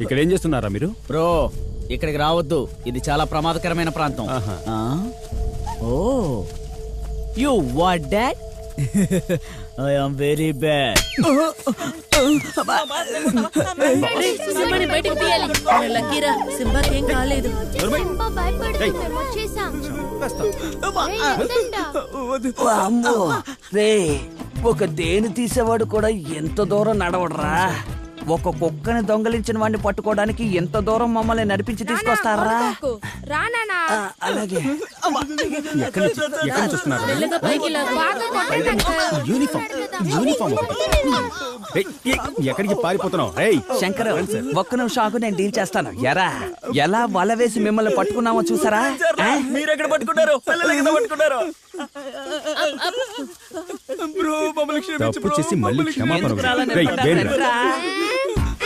ఇక్కడ ఏం చేస్తున్నారా మీరు? బ్రో ఇక్కడికి రావద్దు, ఇది చాలా ప్రమాదకరమైన ప్రాంతం. Oh you what dad? I am very bad. సింబాని బయటికి తీయాలి. లక్కీరా, సింబాకి ఏం కాలేదు. అమ్మో రే, ఒక దేని తీసేవాడు కూడా ఎంత దూరం నడవడరా. ఒక కుక్కని దొంగలించిన వాడిని పట్టుకోవడానికి ఎంత దూరం మమ్మల్ని నడిపించి తీసుకొస్తారా? అలాగే. ఎక్కడికి పారిపోతున్నావు? శంకర్, ఒక్క నిమిషం ఆగు, నేను డీల్ చేస్తాను. ఎలా వల వేసి మిమ్మల్ని పట్టుకున్నామో చూసారా? మీరెక్కడ పట్టుకుంటారు? తప్పు చేసి మళ్ళీ క్షమాపణ.